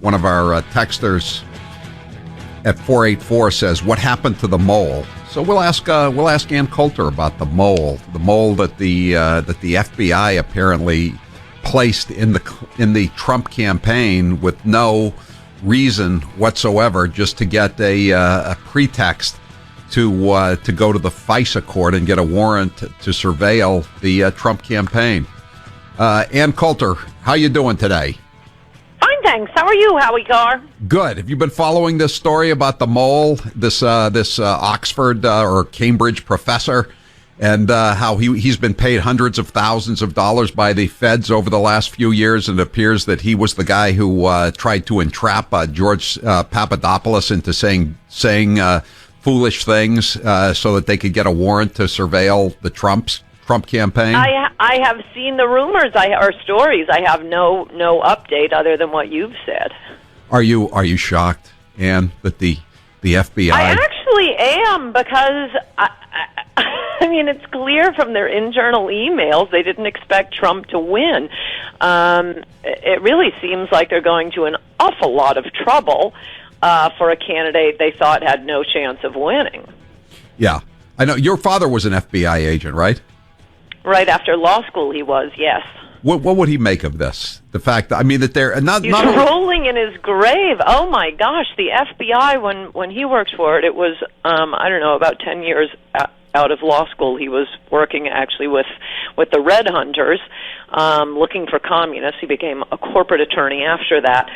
one of our texters at 484 says, "What happened to the mole?" So we'll ask Ann Coulter about the mole that the FBI apparently placed in the Trump campaign with no reason whatsoever, just to get a pretext to go to the FISA court and get a warrant to surveil the Trump campaign. Ann Coulter, how you doing today? Fine, thanks. How are you, Howie Carr? Good. Have you been following this story about the mole, this Oxford or Cambridge professor, and how he's been paid hundreds of thousands of dollars by the feds over the last few years, and it appears that he was the guy who tried to entrap George Papadopoulos into saying foolish things so that they could get a warrant to surveil the Trump campaign? I have seen the rumors or stories. I have no update other than what you've said. Are you shocked, Ann, that the FBI? I actually am, because I mean, it's clear from their internal emails they didn't expect Trump to win. It really seems like they're going to an awful lot of trouble for a candidate they thought had no chance of winning. Yeah. I know your father was an FBI agent, right? Right after law school he was, yes. What would he make of this? The fact that, that they're he's rolling in his grave. Oh my gosh, the FBI, when he worked for it, it was I don't know, about 10 years out of law school. He was working actually with the Red Hunters, looking for communists. He became a corporate attorney after that.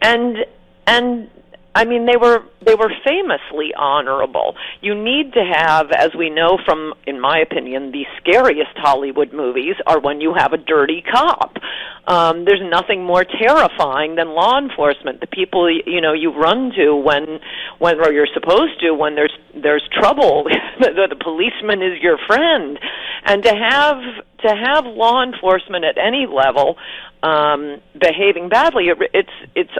And I mean, they were famously honorable. You need to have, as we know from, in my opinion, the scariest Hollywood movies are when you have a dirty cop. There's nothing more terrifying than law enforcement. The people you run to when or you're supposed to when there's trouble. The policeman is your friend, and to have law enforcement at any level behaving badly,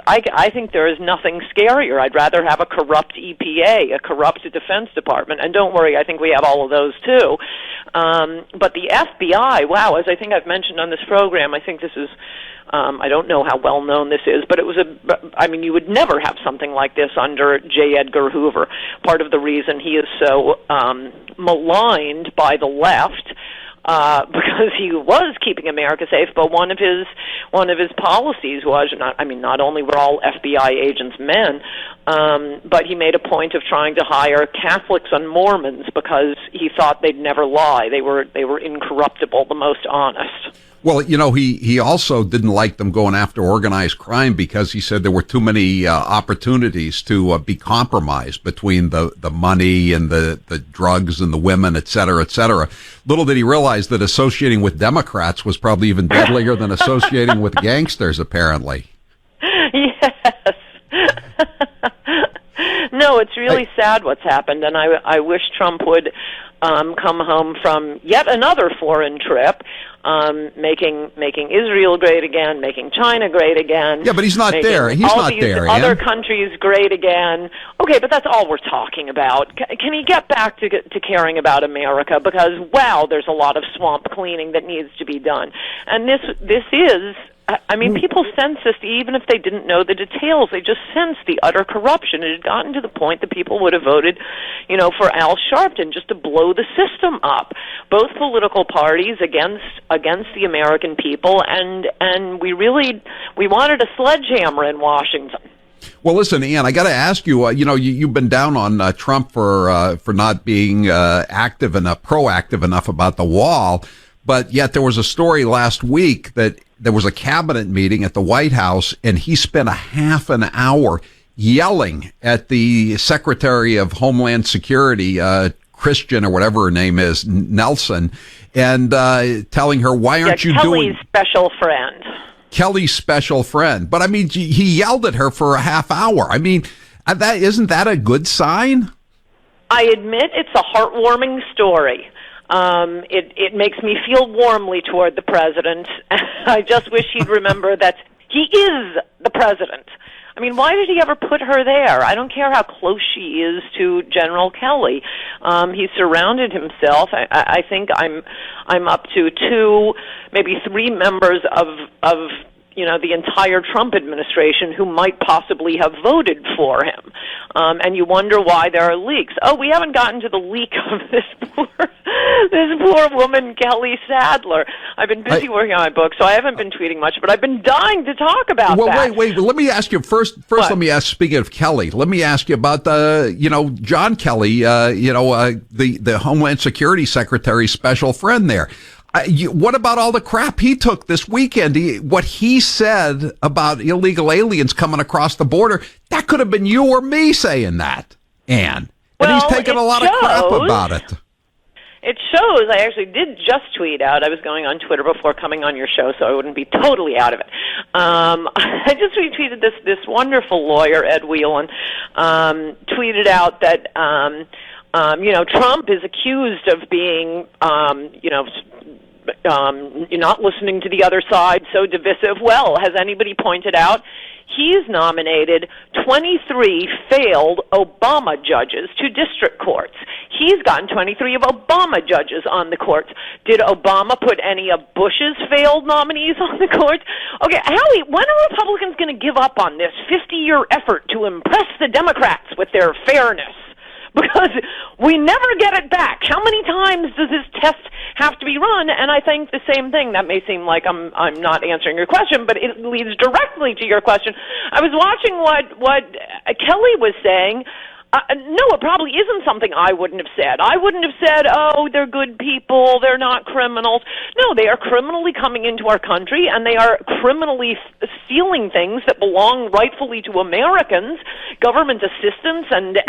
I think there is nothing scarier. I'd rather have a corrupt EPA, a corrupt Defense Department, and don't worry, I think we have all of those too. But the FBI, wow, as I think I've mentioned on this program, I think this is, I don't know how well known this is, but it was you would never have something like this under J. Edgar Hoover. Part of the reason he is so maligned by the left, because he was keeping America safe, but one of his policies was not only were all FBI agents men, but he made a point of trying to hire Catholics and Mormons because he thought they'd never lie. They were incorruptible, the most honest. Well, he also didn't like them going after organized crime because he said there were too many opportunities to be compromised between the money and the drugs and the women, et cetera, et cetera. Little did he realize that associating with Democrats was probably even deadlier than associating with gangsters, apparently. Yes. No, it's really sad what's happened, and I wish Trump would come home from yet another foreign trip, making Israel great again, making China great again. Yeah, but he's not there. He's not there. Other countries great again. Okay, but that's all we're talking about. Can he get back to caring about America? Because wow, there's a lot of swamp cleaning that needs to be done, and this is. People sense this even if they didn't know the details. They just sense the utter corruption. It had gotten to the point that people would have voted, for Al Sharpton just to blow the system up. Both political parties against the American people, and we wanted a sledgehammer in Washington. Well, listen, Ann, I got to ask you. You've been down on Trump for not being proactive enough about the wall, but yet there was a story last week that there was a cabinet meeting at the White House, and he spent a half an hour yelling at the Secretary of Homeland Security, Christian or whatever her name is, Nelson, and telling her, "Why aren't you doing?" Kelly's special friend. But he yelled at her for a half hour. Isn't that a good sign? I admit it's a heartwarming story. It makes me feel warmly toward the president. I just wish he'd remember that he is the president. Why did he ever put her there? I don't care how close she is to General Kelly. He surrounded himself. I think I'm up to 2, maybe 3 members of the entire Trump administration who might possibly have voted for him. And you wonder why there are leaks. Oh, we haven't gotten to the leak of this poor woman, Kelly Sadler. I've been busy working on my book, so I haven't been tweeting much, but I've been dying to talk about that. Well, wait. Let me ask you first. Let me ask. Speaking of Kelly, let me ask you about John Kelly, the Homeland Security Secretary's special friend there. What about all the crap he took this weekend? What he said about illegal aliens coming across the border, that could have been you or me saying that, Ann. And he's taking a lot of crap about it. It shows. I actually did just tweet out. I was going on Twitter before coming on your show, so I wouldn't be totally out of it. I just retweeted this wonderful lawyer, Ed Whelan, tweeted out that Trump is accused of being not listening to the other side, so divisive. Well, has anybody pointed out he's nominated 23 failed Obama judges to district courts? He's gotten 23 of Obama judges on the courts. Did Obama put any of Bush's failed nominees on the courts? Okay, Howie, when are Republicans going to give up on this 50-year effort to impress the Democrats with their fairness? Because we never get it back. How many times does this test have to be run? And I think the same thing. That may seem like I'm not answering your question, but it leads directly to your question. I was watching what Kelly was saying. No, it probably isn't something I wouldn't have said. I wouldn't have said, oh, they're good people, they're not criminals. No, they are criminally coming into our country, and they are criminally stealing things that belong rightfully to Americans, government assistance and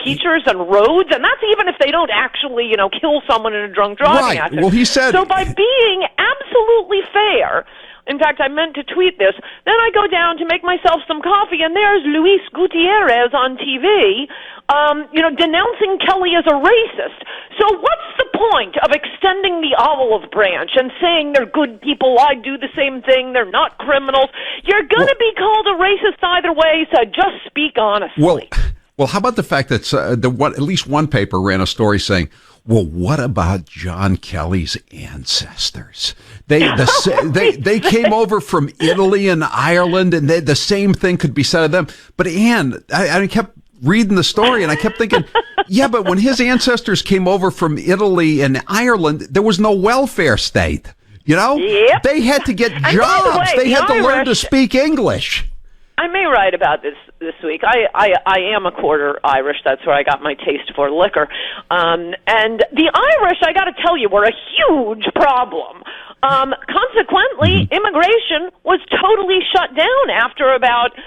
teachers and roads, and that's even if they don't actually, kill someone in a drunk driving accident. Well, he said... So by being absolutely fair... In fact, I meant to tweet this. Then I go down to make myself some coffee, and there's Luis Gutierrez on TV, denouncing Kelly as a racist. So what's the point of extending the olive branch and saying they're good people, I do the same thing, they're not criminals? You're going to be called a racist either way, so just speak honestly. Well, how about the fact that at least one paper ran a story saying, well, what about John Kelly's ancestors? They came over from Italy and Ireland, and the same thing could be said of them. But Ann, I kept reading the story, and I kept thinking, yeah, but when his ancestors came over from Italy and Ireland, there was no welfare state. Yep. They had to get jobs. They had to learn to speak English. I may write about this week. I am a quarter Irish. That's where I got my taste for liquor. And the Irish, I got to tell you, were a huge problem. Consequently, immigration was totally shut down after about,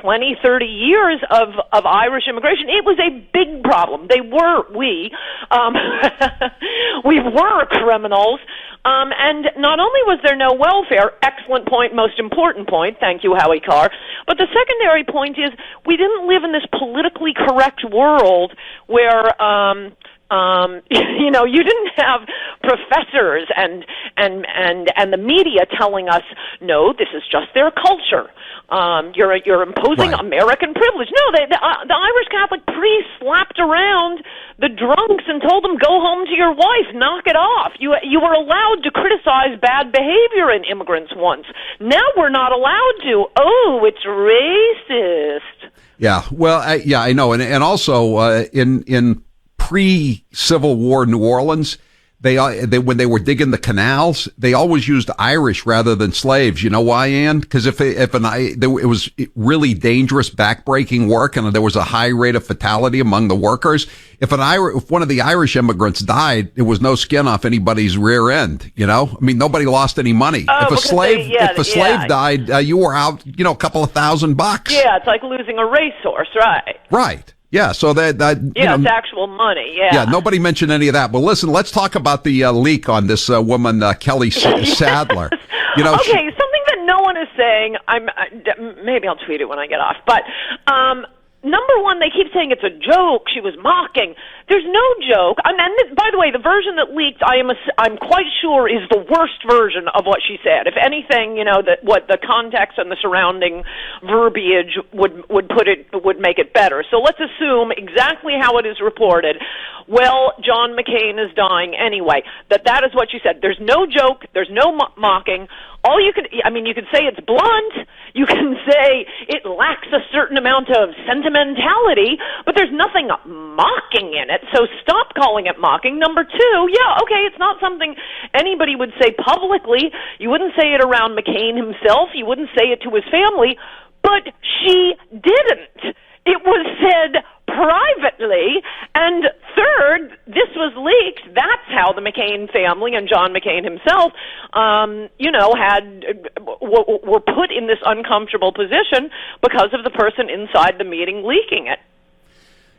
20, 30 years of Irish immigration. It was a big problem. We were criminals. And not only was there no welfare, excellent point, most important point, thank you, Howie Carr, but the secondary point is we didn't live in this politically correct world where, you didn't have professors and the media telling us, no, this is just their culture. You're imposing American privilege. No, the Irish Catholic priest slapped around the drunks and told them, go home to your wife, knock it off. You were allowed to criticize bad behavior in immigrants once. Now we're not allowed to. Oh, it's racist. Yeah, well, I know. And also in pre-Civil War New Orleans, they when they were digging the canals, they always used Irish rather than slaves. You know why, Ann? Because it was really dangerous backbreaking work, and there was a high rate of fatality among the workers. If one of the Irish immigrants died, it was no skin off anybody's rear end. I mean, nobody lost any money. If a slave died, you were out, a couple of $1,000. Yeah, it's like losing a racehorse, right? Right. Yeah, so it's actual money. Yeah, nobody mentioned any of that. But listen, let's talk about the leak on this woman, Kelly Sadler. Something that no one is saying. Maybe I'll tweet it when I get off. But number one, they keep saying it's a joke. She was mocking. There's no joke. And by the way, the version that leaked, I'm quite sure is the worst version of what she said. If anything, what the context and the surrounding verbiage would make it better. So let's assume exactly how it is reported. Well, John McCain is dying anyway. That is what she said. There's no joke. There's no mocking. You could say it's blunt. You can say it lacks a certain amount of sentimentality, but there's nothing mocking in it. So stop calling it mocking. Number two, it's not something anybody would say publicly. You wouldn't say it around McCain himself. You wouldn't say it to his family, but she didn't. It was said privately. And third, this was leaked. That's how the McCain family and John McCain himself, were put in this uncomfortable position because of the person inside the meeting leaking it.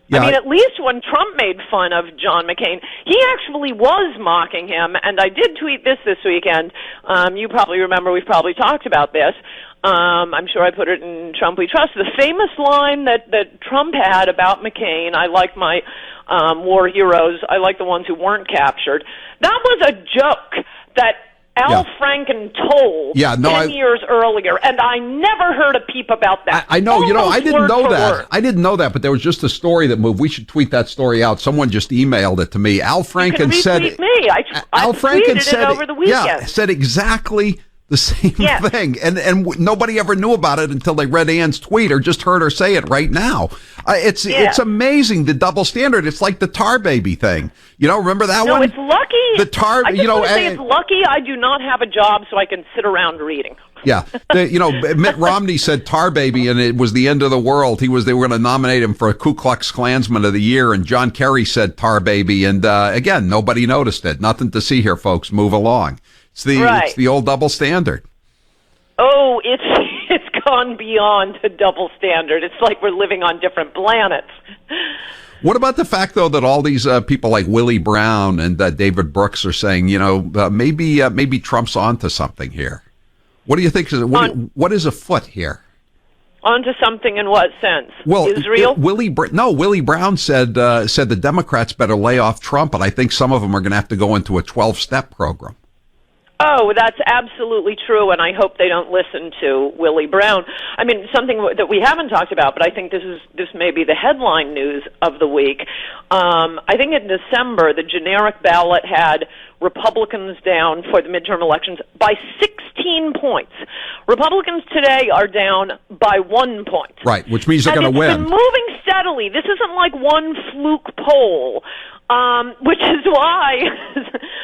Yeah, at least when Trump made fun of John McCain, he actually was mocking him. And I did tweet this weekend. You probably remember, we've probably talked about this. I'm sure I put it in Trump We Trust. The famous line that Trump had about McCain, I like my war heroes, I like the ones who weren't captured. That was a joke that Al Franken told 10 years earlier, and I never heard a peep about that. I know, I didn't know that. I didn't know that, but there was just a story that moved. We should tweet that story out. Someone just emailed it to me. Al Franken said it. I tweeted it over the weekend. Yeah, said exactly the same thing, and nobody ever knew about it until they read Ann's tweet or just heard her say it right now. It's amazing, the double standard. It's like the Tar Baby thing. Remember that one? No, it's lucky. The Tar, I just want to say it's lucky I do not have a job so I can sit around reading. Yeah, Mitt Romney said Tar Baby, and it was the end of the world. They were going to nominate him for a Ku Klux Klansman of the Year, and John Kerry said Tar Baby, and again, nobody noticed it. Nothing to see here, folks. Move along. It's the old double standard. Oh, it's gone beyond a double standard. It's like we're living on different planets. What about the fact, though, that all these people like Willie Brown and David Brooks are saying, maybe Trump's onto something here? What do you think? What is afoot here? Onto something in what sense? Well, Israel? Willie Brown said the Democrats better lay off Trump, and I think some of them are going to have to go into a 12-step program. Oh, that's absolutely true, and I hope they don't listen to Willie Brown. I mean, something that we haven't talked about, but I think this may be the headline news of the week. I think in December, the generic ballot had Republicans down for the midterm elections by 16 points. Republicans today are down by 1 point. Right, which means they're going to win. It's been moving steadily. This isn't like one fluke poll. Which is why,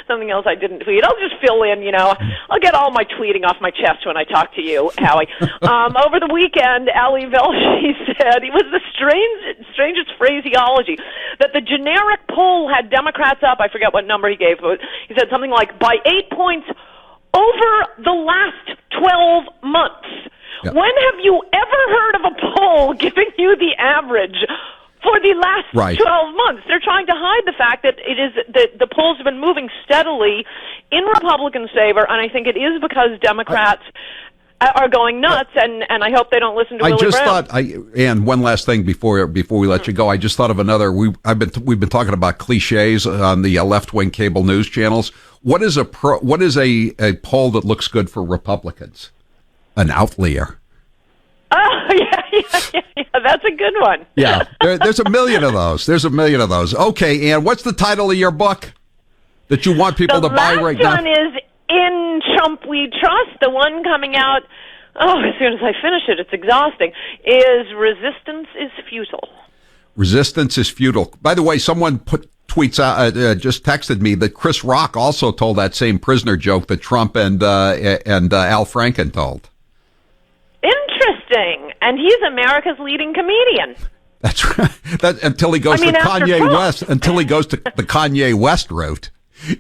something else I didn't tweet, I'll just fill in, I'll get all my tweeting off my chest when I talk to you, Howie. Over the weekend, Ali Velshi said, it was the strangest phraseology, that the generic poll had Democrats up, I forget what number he gave, but he said something like, by 8 points over the last 12 months. Yep. When have you ever heard of a poll giving you the average for the last 12 months? They're trying to hide the fact that the polls have been moving steadily in Republicans' favor, and I think it is because Democrats are going nuts, and I hope they don't listen to Willie Brown. And one last thing before we let you go, I just thought of another. We've been talking about cliches on the left-wing cable news channels. What is a poll that looks good for Republicans? An outlier. Oh, yeah, that's a good one. Yeah, there's a million of those. Okay, Ann, what's the title of your book that you want people to buy right now? The last one is In Trump We Trust. The one coming out, as soon as I finish it, it's exhausting, is Resistance is Futile. Resistance is Futile. By the way, someone tweets out, just texted me that Chris Rock also told that same prisoner joke that Trump and Al Franken told. Interesting. And he's America's leading comedian. That's right. Until he goes to Kanye West, until he goes to the Kanye West route,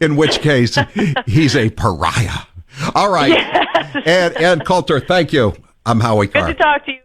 in which case he's a pariah. All right. Yes. And Coulter, thank you. I'm Howie Carr. Good to talk to you.